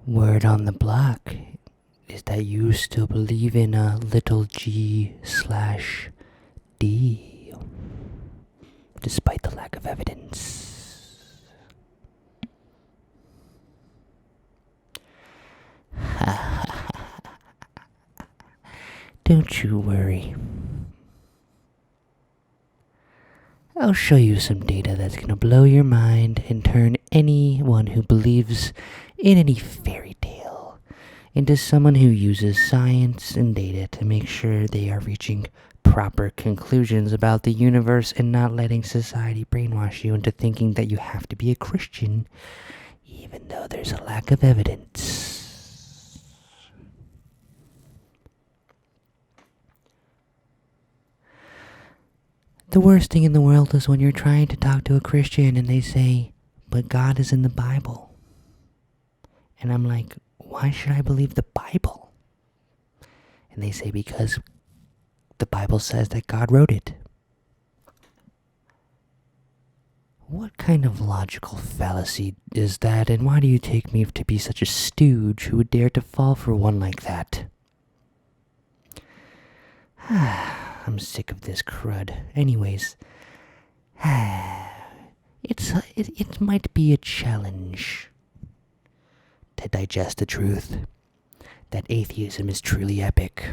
Word on the block is that you still believe in a little g/d, despite the lack of evidence. Don't you worry. I'll show you some data that's gonna blow your mind and turn anyone who believes in any fairy tale into someone who uses science and data to make sure they are reaching proper conclusions about the universe and not letting society brainwash you into thinking that you have to be a Christian, even though there's a lack of evidence. The worst thing in the world is when you're trying to talk to a Christian and they say, but God is in the Bible. And I'm like, why should I believe the Bible? And they say, because the Bible says that God wrote it. What kind of logical fallacy is that, and why do you take me to be such a stooge who would dare to fall for one like that? I'm sick of this crud. Anyways, it might be a challenge to digest the truth that atheism is truly epic.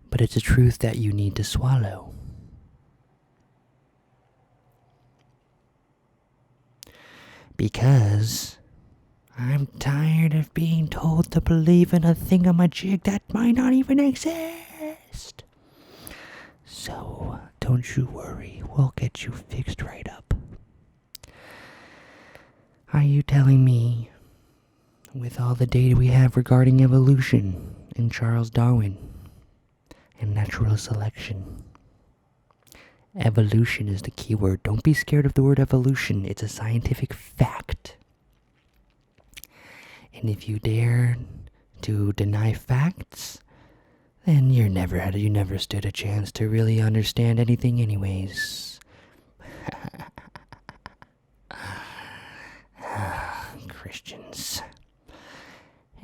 But it's a truth that you need to swallow. Because I'm tired of being told to believe in a thingamajig that might not even exist. So, don't you worry, we'll get you fixed right up. Are you telling me, with all the data we have regarding evolution and Charles Darwin and natural selection, evolution is the key word. Don't be scared of the word evolution. It's a scientific fact. And if you dare to deny facts, then you never stood a chance to really understand anything anyways. Christians.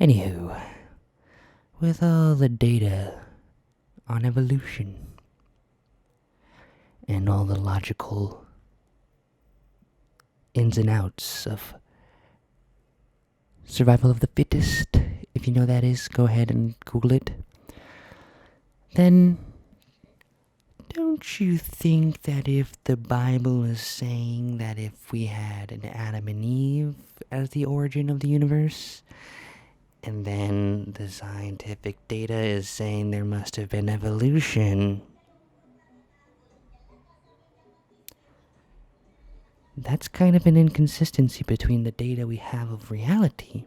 Anywho, with all the data on evolution and all the logical ins and outs of survival of the fittest, if you know that is, go ahead and Google it. Then, don't you think that if the Bible is saying that if we had an Adam and Eve as the origin of the universe, and then the scientific data is saying there must have been evolution, that's kind of an inconsistency between the data we have of reality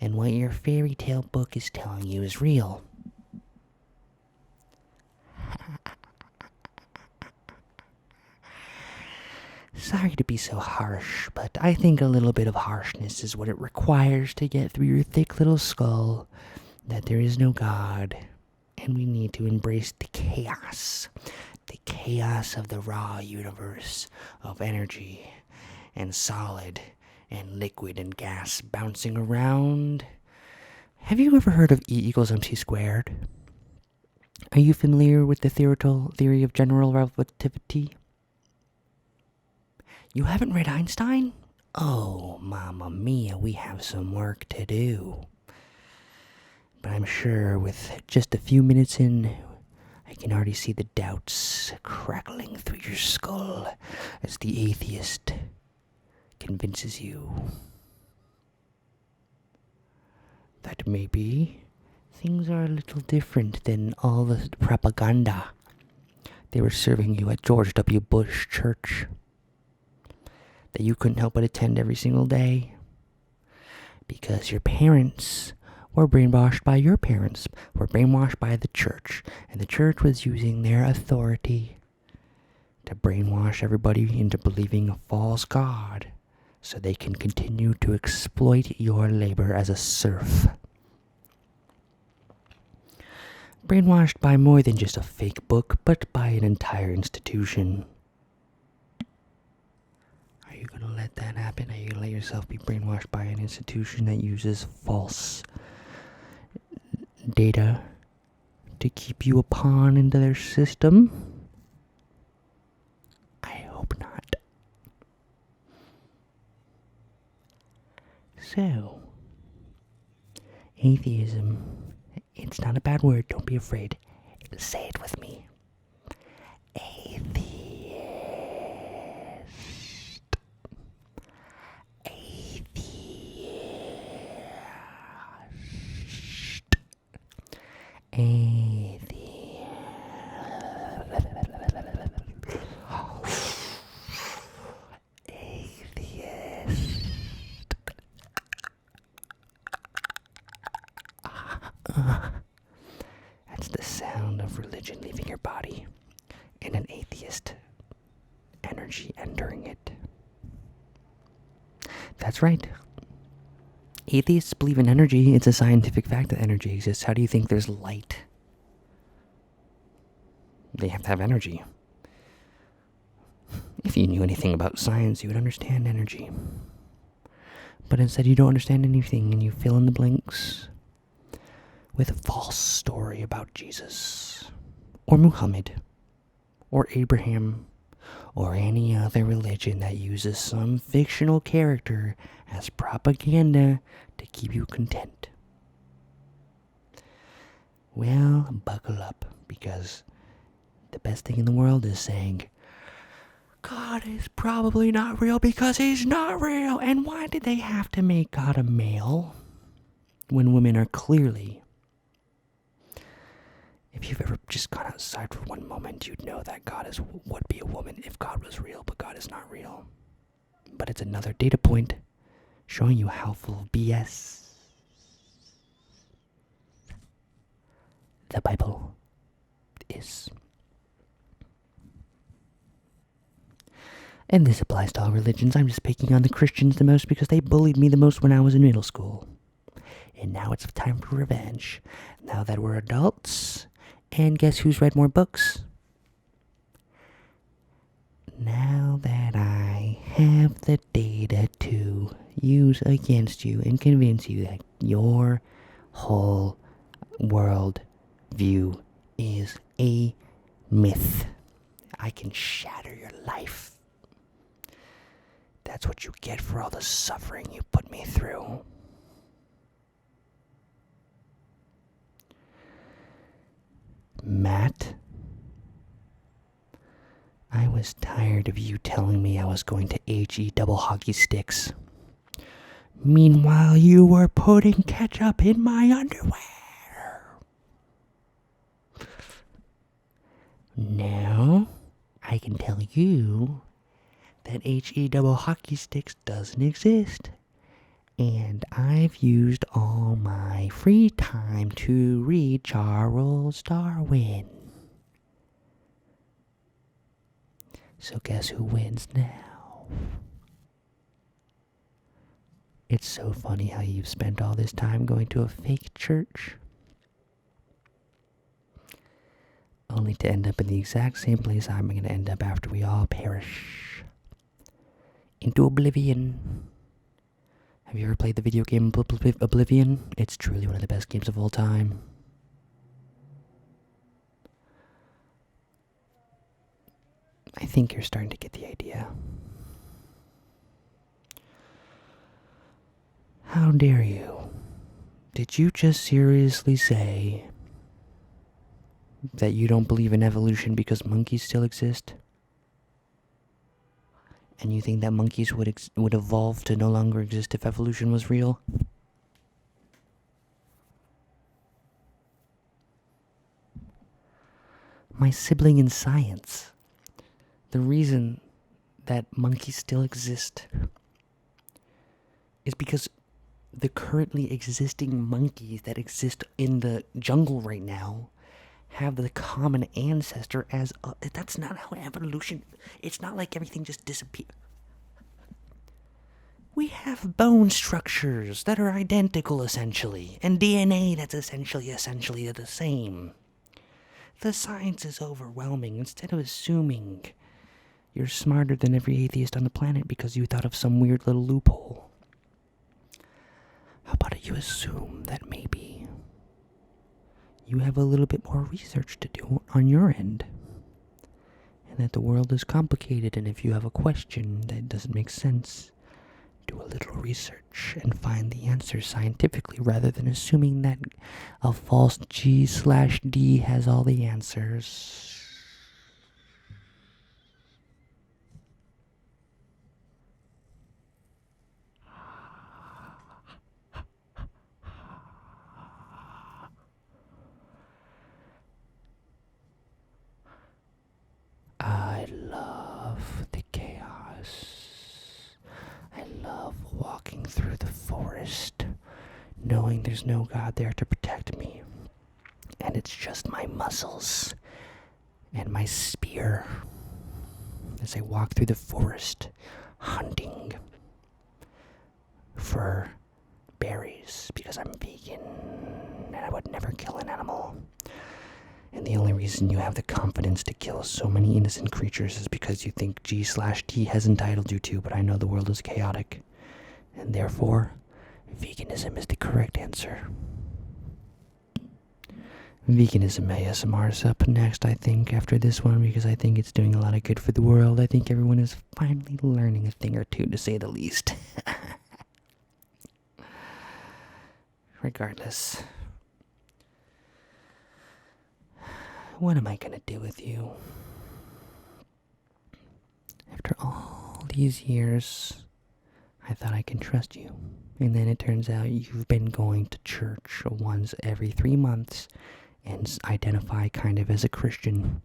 and what your fairy tale book is telling you is real. Sorry to be so harsh, but I think a little bit of harshness is what it requires to get through your thick little skull that there is no God, and we need to embrace the chaos of the raw universe of energy and solid and liquid and gas bouncing around. Have you ever heard of E=mc²? Are you familiar with the theory of general relativity? You haven't read Einstein? Oh, mamma mia, we have some work to do. But I'm sure with just a few minutes in, I can already see the doubts crackling through your skull as the atheist convinces you that maybe things are a little different than all the propaganda they were serving you at George W. Bush Church that you couldn't help but attend every single day because your parents were brainwashed by your parents, were brainwashed by the church, and the church was using their authority to brainwash everybody into believing a false god so they can continue to exploit your labor as a serf. Brainwashed by more than just a fake book, but by an entire institution. Are you going to let that happen? Are you going to let yourself be brainwashed by an institution that uses false data to keep you a pawn into their system? I hope not. So, atheism, it's not a bad word, don't be afraid. Say it with me. Atheist. Atheist. That's the sound of religion leaving your body and an atheist energy entering it. That's right. Atheists believe in energy. It's a scientific fact that energy exists. How do you think there's light? They have to have energy. If you knew anything about science, you would understand energy. But instead, you don't understand anything, and you fill in the blanks with a false story about Jesus, or Muhammad, or Abraham, or any other religion that uses some fictional character as propaganda to keep you content. Well, buckle up, because the best thing in the world is saying, God is probably not real because he's not real. And why did they have to make God a male when women are clearly... If you've ever just gone outside for one moment, you'd know that God would be a woman if God was real, but God is not real. But it's another data point showing you how full of BS the Bible is. And this applies to all religions. I'm just picking on the Christians the most because they bullied me the most when I was in middle school. And now it's time for revenge. Now that we're adults, and guess who's read more books? Now that I have the data to use against you and convince you that your whole world view is a myth, I can shatter your life. That's what you get for all the suffering you put me through. Matt, I was tired of you telling me I was going to HE double hockey sticks. Meanwhile, you were putting ketchup in my underwear. Now, I can tell you that HE double hockey sticks doesn't exist. And I've used all my free time to read Charles Darwin. So guess who wins now? It's so funny how you've spent all this time going to a fake church, only to end up in the exact same place I'm going to end up after we all perish into oblivion. Have you ever played the video game Oblivion? It's truly one of the best games of all time. I think you're starting to get the idea. How dare you? Did you just seriously say that you don't believe in evolution because monkeys still exist? And you think that monkeys would evolve to no longer exist if evolution was real? My sibling in science. The reason that monkeys still exist is because the currently existing monkeys that exist in the jungle right now have the common ancestor as that's not how evolution. It's not like everything just disappears. We have bone structures that are identical essentially, and DNA that's essentially the same. The science is overwhelming. Instead of assuming You're smarter than every atheist on the planet because you thought of some weird little loophole. How about you assume that maybe you have a little bit more research to do on your end, and that the world is complicated, and if you have a question that doesn't make sense, do a little research and find the answer scientifically rather than assuming that a false G/D has all the answers. I love the chaos. I love walking through the forest, knowing there's no God there to protect me. And it's just my muscles and my spear as I walk through the forest, hunting for berries because I'm vegan and I would never kill an animal. And the only reason you have the confidence to kill so many innocent creatures is because you think G/D has entitled you to, but I know the world is chaotic. And therefore, veganism is the correct answer. Veganism ASMR is up next, I think, after this one, because I think it's doing a lot of good for the world. I think everyone is finally learning a thing or two, to say the least. Regardless. What am I gonna do with you? After all these years, I thought I can trust you. And then it turns out you've been going to church once every 3 months and identify kind of as a Christian.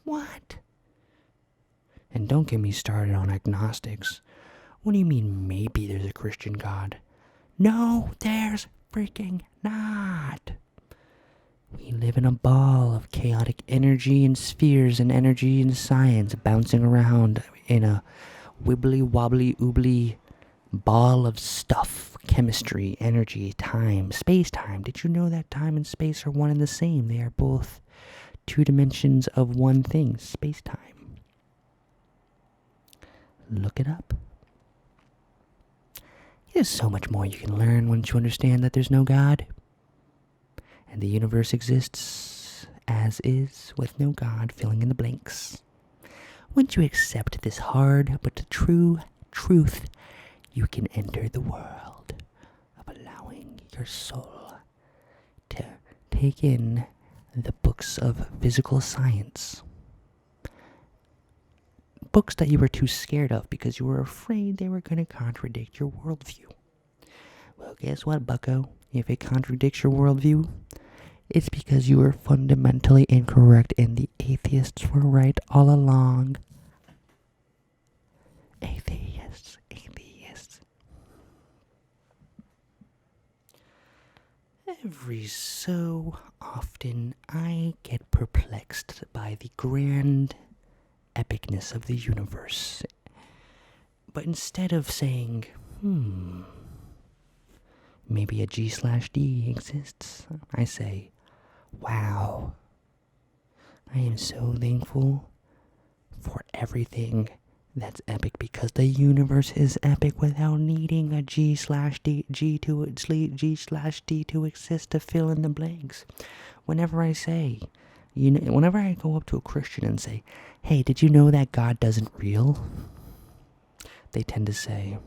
What? And don't get me started on agnostics. What do you mean maybe there's a Christian God? No, there's freaking not. We live in a ball of chaotic energy and spheres and energy and science bouncing around in a wibbly wobbly oobly ball of stuff, chemistry, energy, time, space-time. Did you know that time and space are one and the same? They are both 2 dimensions of one thing, space-time. Look it up. There's so much more you can learn once you understand that there's no God. And the universe exists as is, with no God filling in the blanks. Once you accept this hard but true truth, you can enter the world of allowing your soul to take in the books of physical science. Books that you were too scared of because you were afraid they were going to contradict your worldview. Well, guess what, bucko? If it contradicts your worldview, it's because you were fundamentally incorrect and the atheists were right all along. Atheists. Every so often, I get perplexed by the grand epicness of the universe. But instead of saying, maybe a G/D exists, I say, wow, I am so thankful for everything that's epic because the universe is epic without needing a G/D to exist to fill in the blanks. Whenever I say, whenever I go up to a Christian and say, hey, did you know that God doesn't real? They tend to say,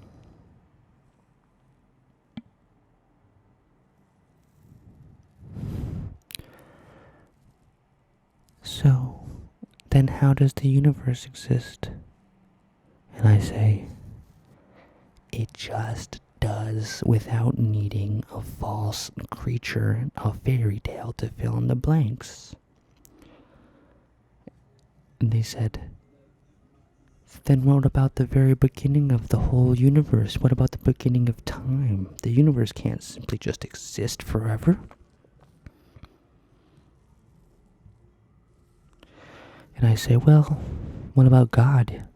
so, then how does the universe exist? And I say, it just does without needing a false creature, a fairy tale to fill in the blanks. And they said, then what about the very beginning of the whole universe? What about the beginning of time? The universe can't simply just exist forever. And I say, well, what about God?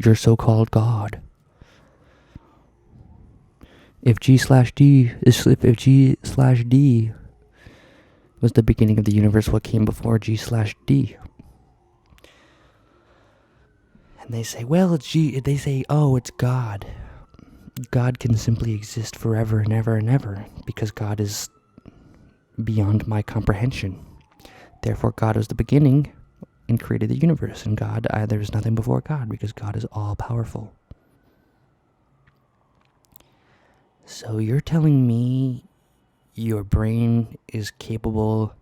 Your so-called God. If G/D was the beginning of the universe, what came before G/D? And they say, well, they say, oh, it's God. God can simply exist forever and ever and ever because God is beyond my comprehension. Therefore, God was the beginning and created the universe. And God, there's nothing before God because God is all-powerful. So you're telling me your brain is capable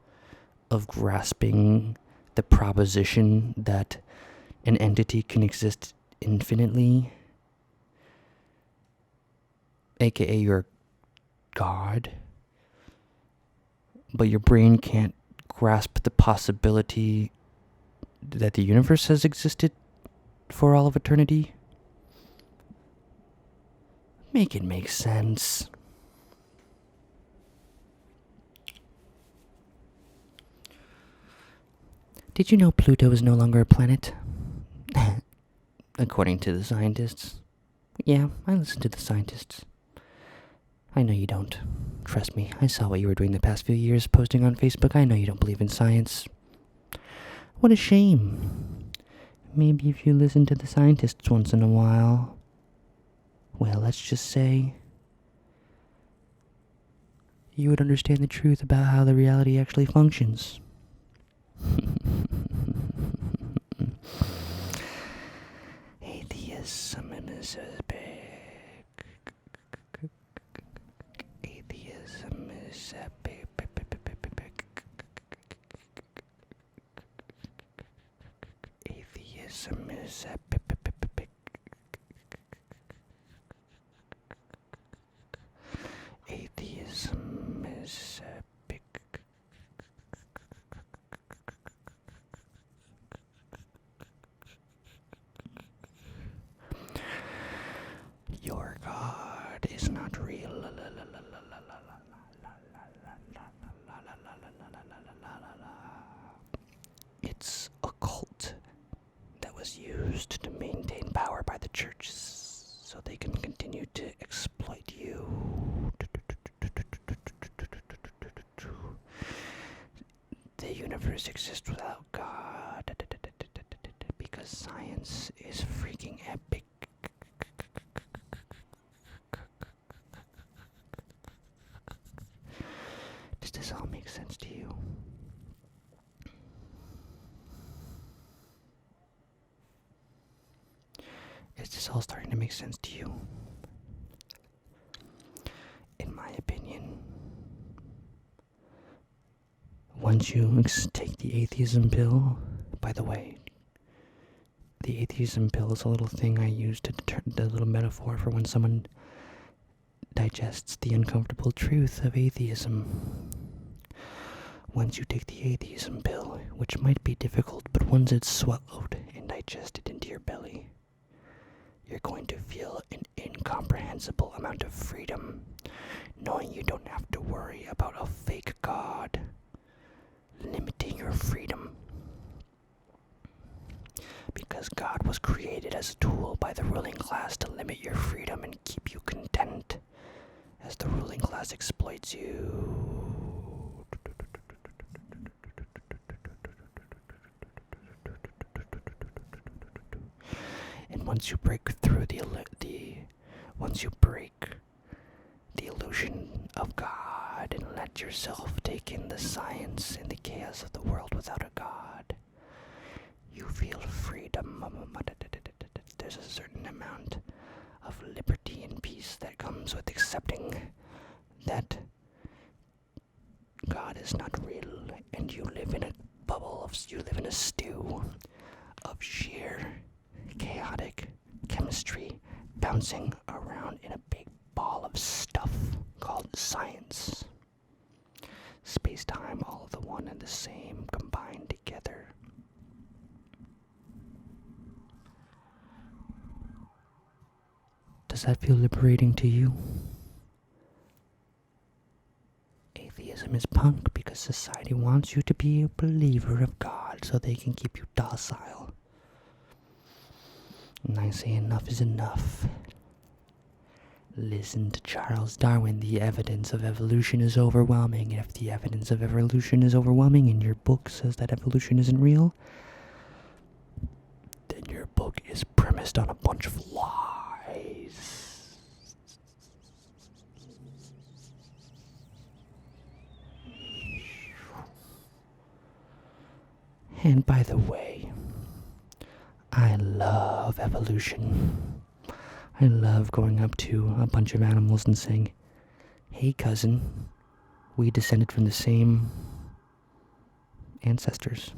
of grasping the proposition that an entity can exist infinitely, aka your God, but your brain can't grasp the possibility that the universe has existed for all of eternity? Make it make sense. Did you know Pluto is no longer a planet? According to the scientists. Yeah, I listen to the scientists. I know you don't. Trust me, I saw what you were doing the past few years posting on Facebook. I know you don't believe in science. What a shame. Maybe if you listen to the scientists once in a while, well, let's just say, you would understand the truth about how the reality actually functions. Atheism is a big. Atheism is a big. Atheism is a big. Atheism is a big. Your God is not real. It's a cult that was used to maintain power by the churches so they can continue to exploit you. The universe exists without God because science is freaking epic. Does this all make sense to you? Is this all starting to make sense to you? In my opinion, once you take the atheism pill, by the way, the atheism pill is a little thing I use to the little metaphor for when someone digests the uncomfortable truth of atheism. Once you take the atheism pill, which might be difficult, but once it's swallowed and digested into your belly, you're going to feel an incomprehensible amount of freedom, knowing you don't have to worry about a fake God limiting your freedom. Because God was created as a tool by the ruling class to limit your freedom and keep you content as the ruling class exploits you. And once you break through once you break the illusion of God and let yourself take in the science and the chaos of the world without a God, you feel freedom. There's a certain amount of liberty and peace that comes with accepting that God is not real and you live in a bubble you live in a stew of sheer chaotic chemistry bouncing around in a big ball of stuff called science. Space-time, all of the one and the same, combined together. Does that feel liberating to you? Atheism is punk because society wants you to be a believer of God so they can keep you docile. And I say enough is enough. Listen to Charles Darwin. The evidence of evolution is overwhelming. If the evidence of evolution is overwhelming and your book says that evolution isn't real, then your book book is premised on a bunch of lies. And by the way, I love evolution. I love going up to a bunch of animals and saying, "Hey cousin, we descended from the same ancestors."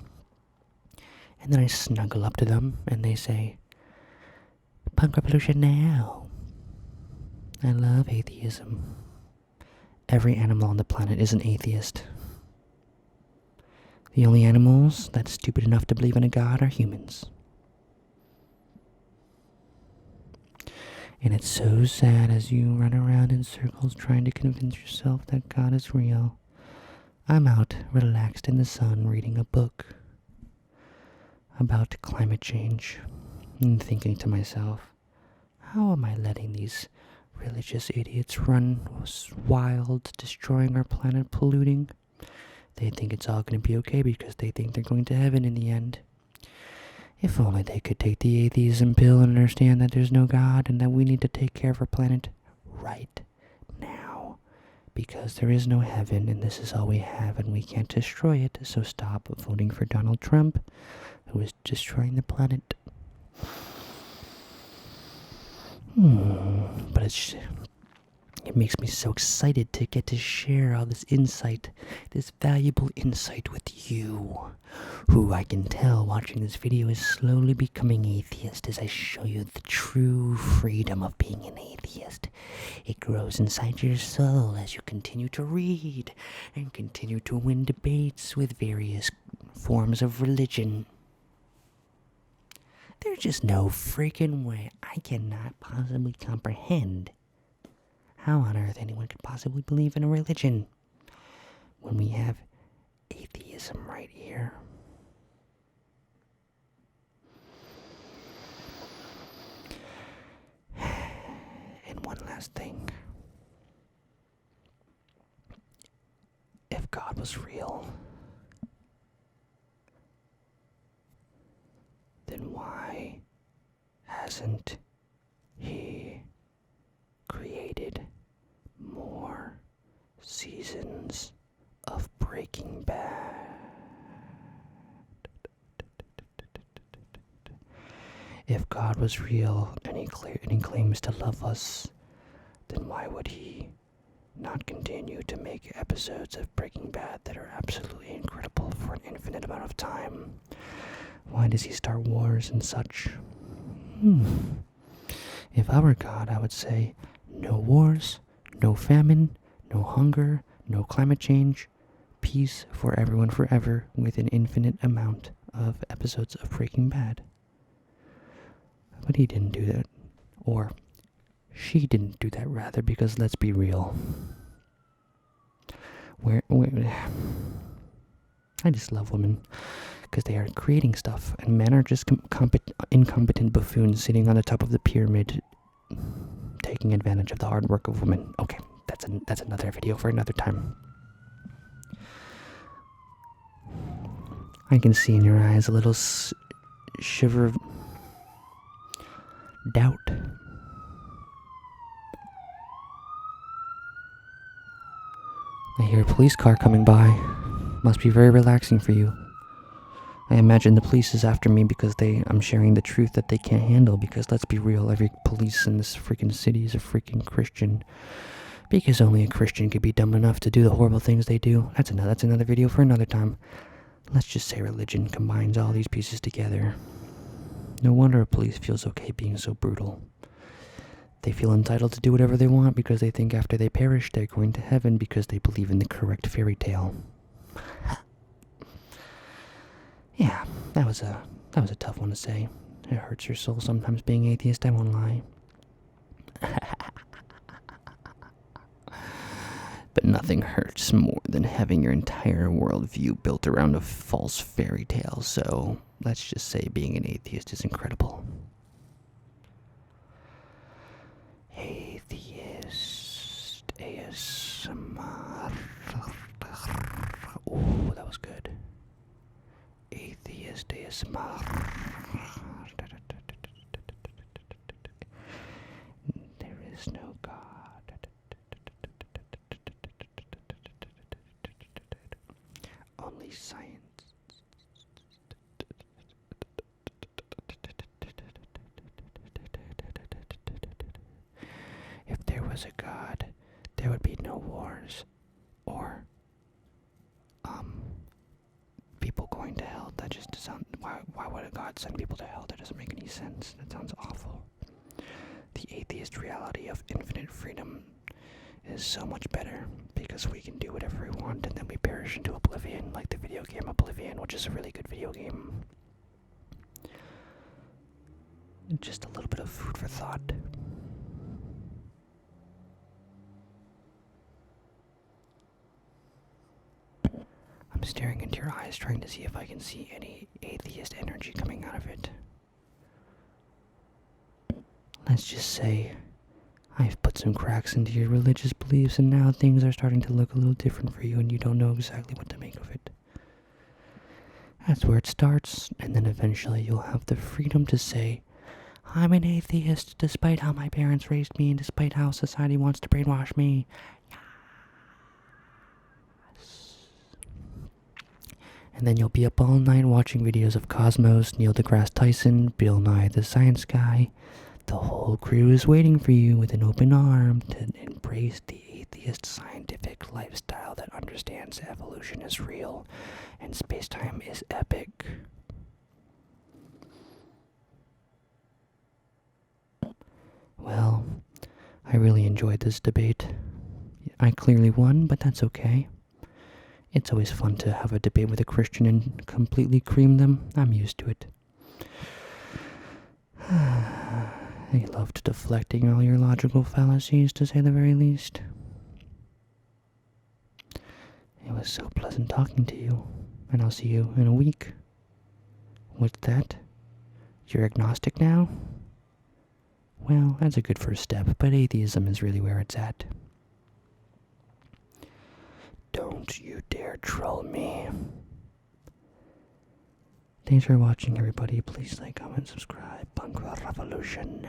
And then I snuggle up to them and they say, "Punk revolution now." I love atheism. Every animal on the planet is an atheist. The only animals that's stupid enough to believe in a god are humans. And it's so sad as you run around in circles trying to convince yourself that God is real. I'm out, relaxed in the sun, reading a book about climate change and thinking to myself, how am I letting these religious idiots run wild, destroying our planet, polluting? They think it's all going to be okay because they think they're going to heaven in the end. If only they could take the atheism pill and understand that there's no God and that we need to take care of our planet right now. Because there is no heaven and this is all we have and we can't destroy it. So stop voting for Donald Trump, who is destroying the planet. But it makes me so excited to get to share all this insight, this valuable insight with you, who I can tell watching this video is slowly becoming atheist as I show you the true freedom of being an atheist. It grows inside your soul as you continue to read and continue to win debates with various forms of religion. There's just no freaking way I cannot possibly comprehend how on earth anyone could possibly believe in a religion when we have atheism right here. And one last thing. If God was real, then why hasn't he created more seasons of Breaking Bad? If God was real and he claims to love us, then why would he not continue to make episodes of Breaking Bad that are absolutely incredible for an infinite amount of time? Why does he start wars and such? If I were God, I would say, no wars, no famine, no hunger, no climate change, peace for everyone forever with an infinite amount of episodes of Breaking Bad. But he didn't do that. Or she didn't do that, rather, because let's be real. I just love women because they are creating stuff, and men are just incompetent buffoons sitting on the top of the pyramid taking advantage of the hard work of women. Okay, that's another video for another time. I can see in your eyes a little shiver of doubt. I hear a police car coming by. Must be very relaxing for you. I imagine the police is after me because I'm sharing the truth that they can't handle, because let's be real, every police in this freaking city is a freaking Christian. Because only a Christian could be dumb enough to do the horrible things they do. That's another video for another time. Let's just say religion combines all these pieces together. No wonder a police feels okay being so brutal. They feel entitled to do whatever they want because they think after they perish they're going to heaven because they believe in the correct fairy tale. Yeah, that was a tough one to say. It hurts your soul sometimes being atheist, I won't lie. But nothing hurts more than having your entire worldview built around a false fairy tale, so let's just say being an atheist is incredible. Atheist ASMR. Ooh, that was good. Atheist ASMR. is no God. Only science. If there was a God, there would be no wars or people going to hell. That just sounds. Why would a God send people to hell? That doesn't make any sense. That sounds awful. The atheist reality of infinite freedom is so much better because we can do whatever we want and then we perish into oblivion, like the video game Oblivion, which is a really good video game. Just a little bit of food for thought. I'm staring into your eyes, trying to see if I can see any atheist energy coming out of it. Let's just say I've put some cracks into your religious beliefs and now things are starting to look a little different for you and you don't know exactly what to make of it. That's where it starts, and then eventually you'll have the freedom to say, I'm an atheist despite how my parents raised me and despite how society wants to brainwash me. And then you'll be up all night watching videos of Cosmos, Neil deGrasse Tyson, Bill Nye the Science Guy. The whole crew is waiting for you with an open arm to embrace the atheist scientific lifestyle that understands evolution is real and space-time is epic. Well, I really enjoyed this debate. I clearly won, but that's okay. It's always fun to have a debate with a Christian and completely cream them. I'm used to it. I loved deflecting all your logical fallacies, to say the very least. It was so pleasant talking to you, and I'll see you in a week. What's that? You're agnostic now? Well, that's a good first step, but atheism is really where it's at. Don't you dare troll me. Thanks for watching, everybody. Please like, comment, subscribe. Punk Rock Revolution.